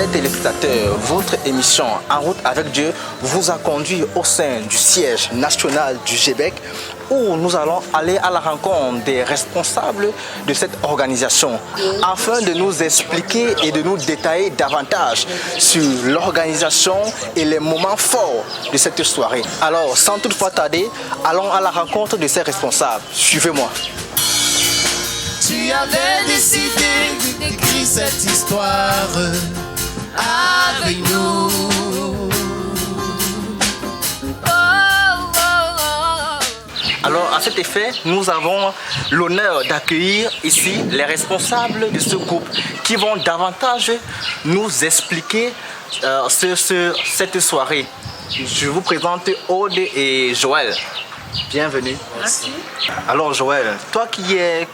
Chers téléspectateurs, votre émission En route avec Dieu vous a conduit au sein du siège national du GBEC où nous allons aller à la rencontre des responsables de cette organisation afin de nous expliquer et de nous détailler davantage sur l'organisation et les moments forts de cette soirée. Alors, sans toutefois tarder, allons à la rencontre de ces responsables. Suivez-moi. Tu avais décidé d'écrire cette histoire avec nous. Alors, à cet effet, nous avons l'honneur d'accueillir ici les responsables de ce groupe qui vont davantage nous expliquer cette soirée. Je vous présente Aude et Joël. Bienvenue. Merci. Alors Joël, toi qui es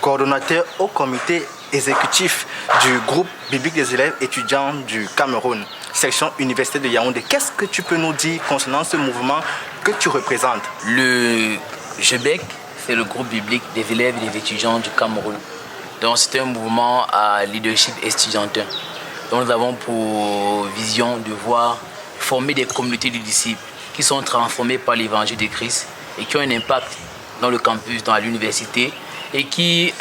coordonnateur au comité exécutif du groupe biblique des élèves étudiants du Cameroun, section Université de Yaoundé, qu'est-ce que tu peux nous dire concernant ce mouvement que tu représentes? Le GBEC, c'est le groupe biblique des élèves et des étudiants du Cameroun. Donc c'est un mouvement à leadership estudiantin. Donc nous avons pour vision de voir former des communautés de disciples qui sont transformés par l'évangile de Christ et qui ont un impact dans le campus, dans l'université et qui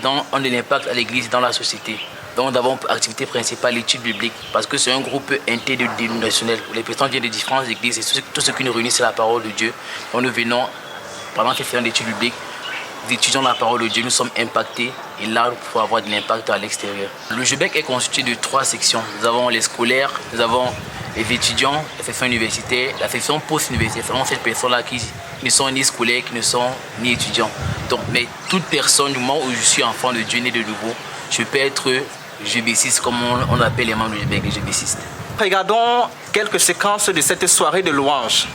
ont un impact à l'église, dans la société. Donc nous avons pour activité principale l'étude biblique parce que c'est un groupe interdénominationnel où les personnes viennent de différentes églises et tout ce qui nous réunit c'est la parole de Dieu. Donc nous venons, pendant qu'ils font l'étude biblique, nous étudions la parole de Dieu, nous sommes impactés et là nous pouvons avoir de l'impact à l'extérieur. Le GBEC est constitué de 3 sections. Nous avons les scolaires, nous avons les étudiants, la section universitaire, la section post-universitaire, vraiment ces personnes-là qui ne sont ni scolaires, qui ne sont ni étudiants. Donc, mais toute personne, du moment où je suis enfant de Dieu, né de nouveau, je peux être GBCiste, comme on appelle les membres du GBEC, les GBCistes. Regardons quelques séquences de cette soirée de louanges.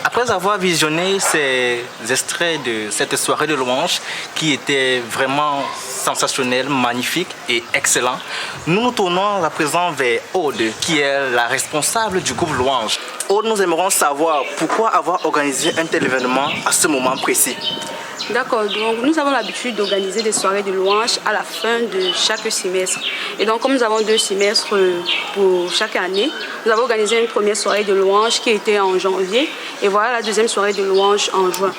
Après avoir visionné ces extraits de cette soirée de louanges qui était vraiment sensationnelle, magnifique et excellent, nous nous tournons à présent vers Aude qui est la responsable du groupe Louange. Aude, nous aimerons savoir pourquoi avoir organisé un tel événement à ce moment précis. D'accord, donc nous avons l'habitude d'organiser des soirées de louanges à la fin de chaque semestre. Et donc comme nous avons 2 semestres pour chaque année, nous avons organisé une première soirée de louanges qui était en janvier et voilà la deuxième soirée de louanges en juin.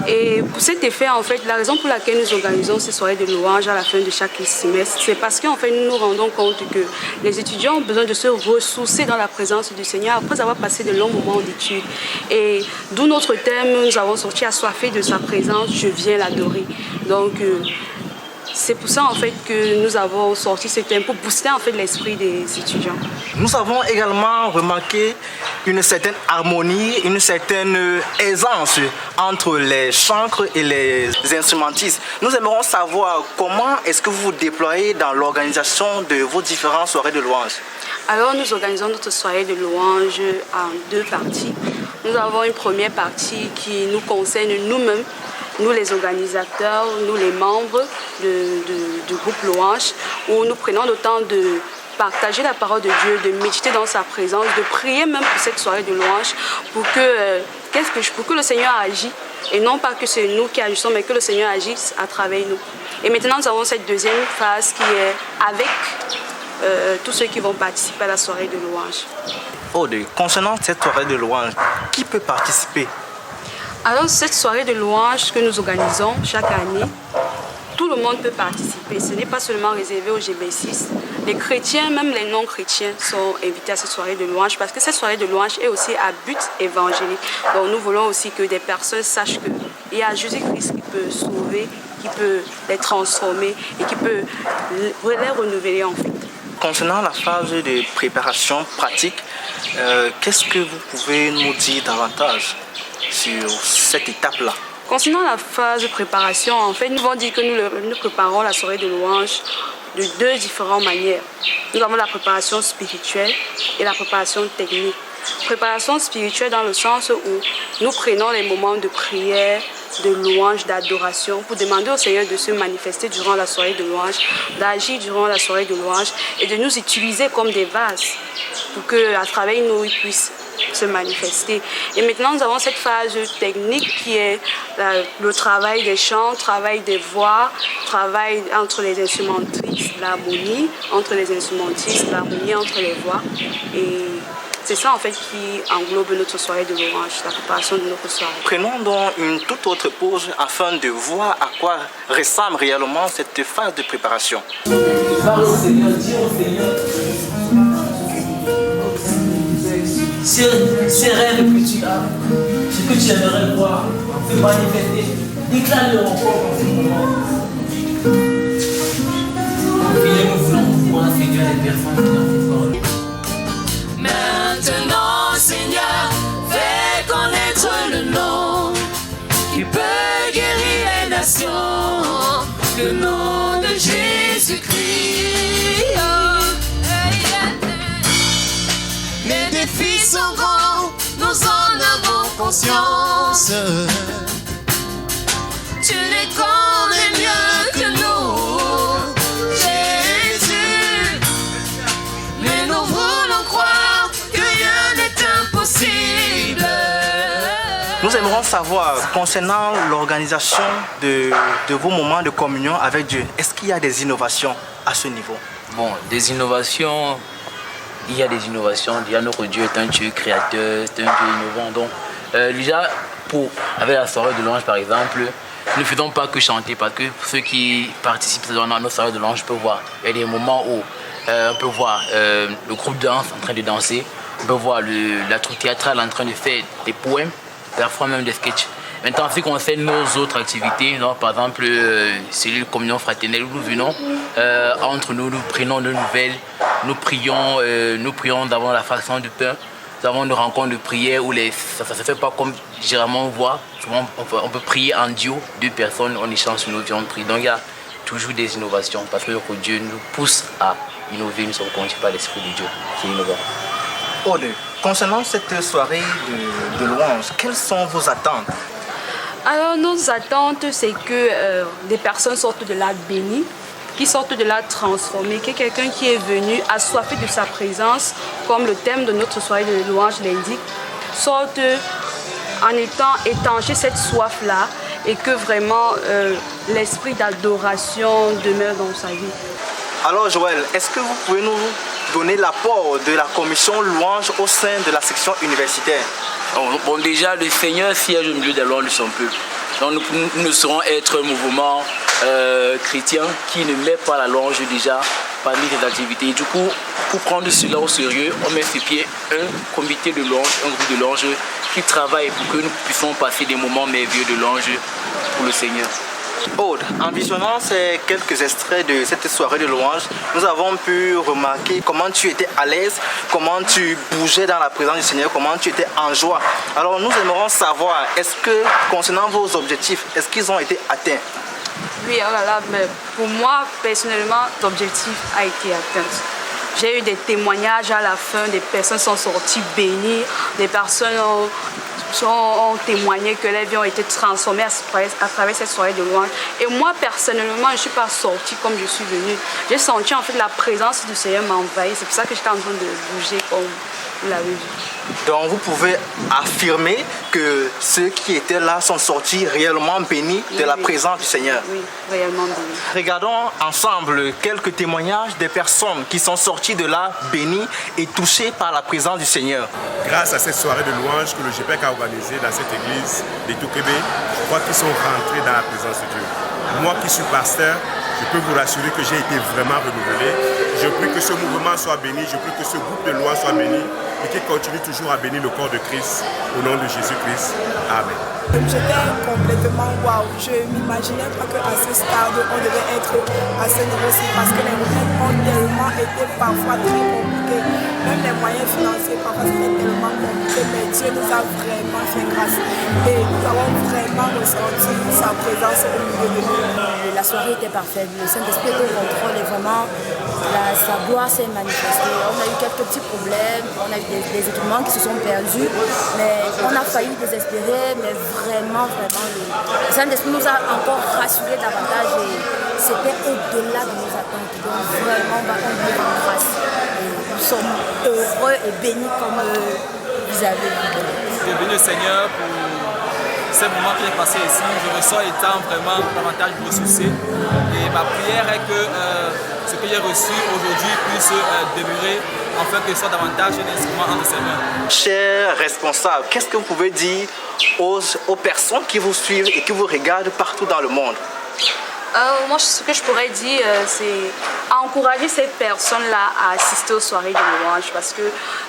Et pour cet effet, en fait, la raison pour laquelle nous organisons ces soirées de louanges à la fin de chaque semestre, c'est parce qu'en fait nous nous rendons compte que les étudiants ont besoin de se ressourcer dans la présence du Seigneur après avoir passé de longs moments d'études. Et d'où notre thème, nous avons sorti assoiffés de sa présence, je viens l'adorer. Donc c'est pour ça en fait que nous avons sorti ce thème pour booster en fait l'esprit des étudiants. Nous avons également remarqué une certaine harmonie, une certaine aisance entre les chancres et les instrumentistes. Nous aimerons savoir comment est-ce que vous vous déployez dans l'organisation de vos différentes soirées de louanges. Alors nous organisons notre soirée de louanges en 2 parties. Nous avons une première partie qui nous concerne nous-mêmes, nous les organisateurs, nous les membres du groupe Louange, où nous prenons le temps de partager la parole de Dieu, de méditer dans sa présence, de prier même pour cette soirée de louange, pour que le Seigneur agisse. Et non pas que c'est nous qui agissons, mais que le Seigneur agisse à travers nous. Et maintenant, nous avons cette deuxième phase qui est avec tous ceux qui vont participer à la soirée de louange. Aude, concernant cette soirée de louange, qui peut participer? Alors, cette soirée de louange que nous organisons chaque année, tout le le monde peut participer. Ce n'est pas seulement réservé aux GB6. Les chrétiens, même les non-chrétiens, sont invités à cette soirée de louange parce que cette soirée de louange est aussi à but évangélique. Donc nous voulons aussi que des personnes sachent qu'il y a Jésus-Christ qui peut sauver, qui peut les transformer et qui peut les renouveler en fait. Concernant la phase de préparation pratique, qu'est-ce que vous pouvez nous dire davantage sur cette étape-là? Concernant la phase de préparation, en fait, nous allons dire que nous préparons la soirée de louange de deux différentes manières. Nous avons la préparation spirituelle et la préparation technique. Préparation spirituelle dans le sens où nous prenons les moments de prière, de louange, d'adoration pour demander au Seigneur de se manifester durant la soirée de louange, d'agir durant la soirée de louange et de nous utiliser comme des vases pour qu'à travers nous, il puisse se manifester. Et maintenant, nous avons cette phase technique qui est le travail des chants, travail des voix, travail entre les instrumentistes, l'harmonie, entre les instrumentistes, l'harmonie entre les voix. Et c'est ça en fait qui englobe notre soirée de louange, la préparation de notre soirée. Prenons donc une toute autre pause afin de voir à quoi ressemble réellement cette phase de préparation. Parle au Seigneur, dis au Seigneur ces rêves que tu as, ce que tu aimerais voir se manifester, déclare-le encore en ce moment. Et nous voulons voir, Seigneur, les personnes qui ont fait parole. Maintenant, Seigneur, fais connaître le nom qui peut guérir les nations, le nom de Jésus-Christ. Les défis sont grands, nous en avons conscience. Tu les connais mieux que nous, Jésus. Mais nous voulons croire que rien n'est impossible. Nous aimerions savoir, concernant l'organisation de vos moments de communion avec Dieu, est-ce qu'il y a des innovations à ce niveau? Bon, des innovations, il y a des innovations. Déjà, notre Dieu est un Dieu créateur, c'est un Dieu innovant. Donc, déjà, avec la soirée de louange, par exemple, nous ne faisons pas que chanter, parce que ceux qui participent dans notre soirée de louange peuvent voir. Il y a des moments où on peut voir le groupe de danse en train de danser, on peut voir la troupe théâtrale en train de faire des poèmes, parfois même des sketchs. Maintenant, en ce qui concerne nos autres activités, donc, par exemple, cellule communion fraternelle où nous venons, entre nous, nous prenons de nouvelles, nous prions d'abord la fraction du pain, nous avons une rencontre de prière où ça ne se fait pas comme généralement on voit. Souvent, on peut prier en duo, deux personnes, on échange sur nos vies, on prie. Donc il y a toujours des innovations parce que Dieu nous pousse à innover, nous sommes conduits par l'Esprit de Dieu qui est innovant. Aude, concernant cette soirée de louange, quelles sont vos attentes? Alors nos attentes, c'est que des personnes sortent de là bénies, qui sortent de là transformées, que quelqu'un qui est venu assoiffé de sa présence, comme le thème de notre soirée de louange l'indique, sorte en étant étanché cette soif-là et que vraiment l'esprit d'adoration demeure dans sa vie. Alors Joël, est-ce que vous pouvez nous donner l'apport de la commission louange au sein de la section universitaire? Bon, déjà, le Seigneur siège au milieu des louanges de son peuple. Donc nous ne saurons être un mouvement chrétien qui ne met pas la louange déjà parmi ses activités. Du coup, pour prendre cela au sérieux, on met sur pied un comité de louange, un groupe de louange qui travaille pour que nous puissions passer des moments merveilleux de louange pour le Seigneur. Aude, en visionnant ces quelques extraits de cette soirée de louange, nous avons pu remarquer comment tu étais à l'aise, comment tu bougeais dans la présence du Seigneur, comment tu étais en joie. Alors nous aimerons savoir, est-ce que concernant vos objectifs, est-ce qu'ils ont été atteints? Oui, oh là là, mais pour moi, personnellement, l'objectif a été atteint. J'ai eu des témoignages à la fin, des personnes sont sorties bénies, des personnes ont témoigné que les vies ont été transformées à travers cette soirée de louange. Et moi, personnellement, je ne suis pas sortie comme je suis venue. J'ai senti en fait la présence du Seigneur m'envahir. C'est pour ça que j'étais en train de bouger comme vous l'avez vu. Donc vous pouvez affirmer que ceux qui étaient là sont sortis réellement bénis de la présence du Seigneur. Oui, réellement bénis. Regardons ensemble quelques témoignages des personnes qui sont sorties de là bénies et touchées par la présence du Seigneur. Grâce à cette soirée de louange que le GPEC a organisée dans cette église de Toukébé, je crois qu'ils sont rentrés dans la présence de Dieu. moi qui suis pasteur, je peux vous rassurer que j'ai été vraiment renouvelé. Je prie que ce mouvement soit béni, je prie que ce groupe de louanges soit béni et qu'il continue toujours à bénir le corps de Christ au nom de Jésus-Christ. Amen. J'étais complètement waouh. Je ne m'imaginais pas qu'à ce stade, on devait être à ce niveau-ci parce que les requêtes ont tellement été parfois très compliquées. Même les moyens financiers, parfois c'était tellement compliqué, mais Dieu nous a vraiment fait grâce. Et nous avons vraiment ressenti sa présence au milieu de nous. La soirée était parfaite. Le Saint-Esprit était au contrôle et vraiment sa gloire s'est manifestée. On a eu quelques petits problèmes, on a eu des équipements qui se sont perdus, mais on a failli désespérer, mais vraiment, le Saint-Esprit nous a encore rassurés davantage et c'était au-delà de nos attentes. Donc vraiment, on lui rend grâce. Et nous sommes heureux et bénis comme vous avez vu. Je bénis le Seigneur pour ce moment qui est passé ici. Je ressors étant vraiment davantage ressourcé. Et ma prière est que ce que j'ai reçu aujourd'hui puisse demeurer afin que ce soit davantage un instrument entre ses mains. Chers responsables, qu'est-ce que vous pouvez dire aux personnes qui vous suivent et qui vous regardent partout dans le monde? Moi, ce que je pourrais dire, c'est encourager ces personnes-là à assister aux soirées de louange. Parce que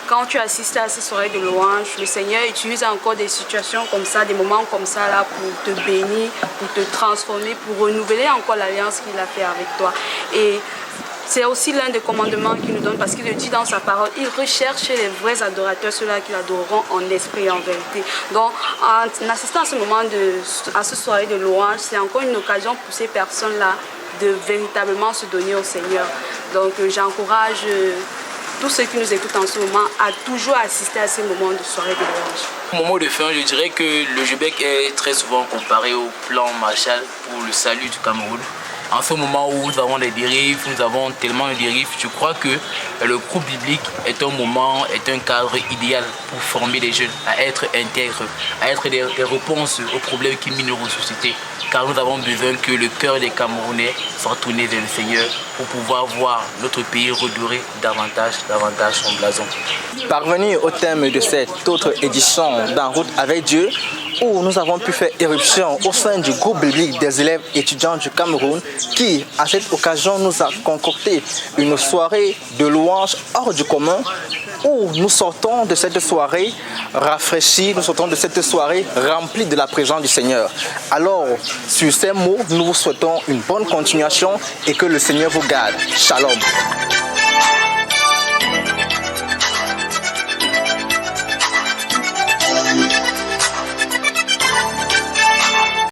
quand tu assistes à ces soirées de louange, le Seigneur utilise encore des situations comme ça, des moments comme ça là, pour te bénir, pour te transformer, pour renouveler encore l'alliance qu'il a fait avec toi. Et c'est aussi l'un des commandements qu'il nous donne parce qu'il le dit dans sa parole. Il recherche les vrais adorateurs, ceux-là qui l'adoreront en esprit et en vérité. Donc, en assistant à ce moment, à ce soirée de louange, c'est encore une occasion pour ces personnes-là de véritablement se donner au Seigneur. Donc, j'encourage tous ceux qui nous écoutent en ce moment à toujours assister à ces moments de soirée de louange. Au mot de fin, je dirais que le GBEC est très souvent comparé au plan Marshall pour le salut du Cameroun. En ce moment où nous avons des dérives, nous avons tellement de dérives, je crois que le groupe biblique est un moment, est un cadre idéal pour former les jeunes à être intègres, à être des réponses aux problèmes qui minent nos sociétés. Car nous avons besoin que le cœur des Camerounais soit tourné vers le Seigneur pour pouvoir voir notre pays redorer davantage son blason. Parvenir au thème de cette autre édition d'En route avec Dieu, où nous avons pu faire éruption au sein du groupe biblique des élèves étudiants du Cameroun qui, à cette occasion, nous a concocté une soirée de louanges hors du commun où nous sortons de cette soirée rafraîchis, nous sortons de cette soirée remplie de la présence du Seigneur. Alors, sur ces mots, nous vous souhaitons une bonne continuation et que le Seigneur vous garde. Shalom.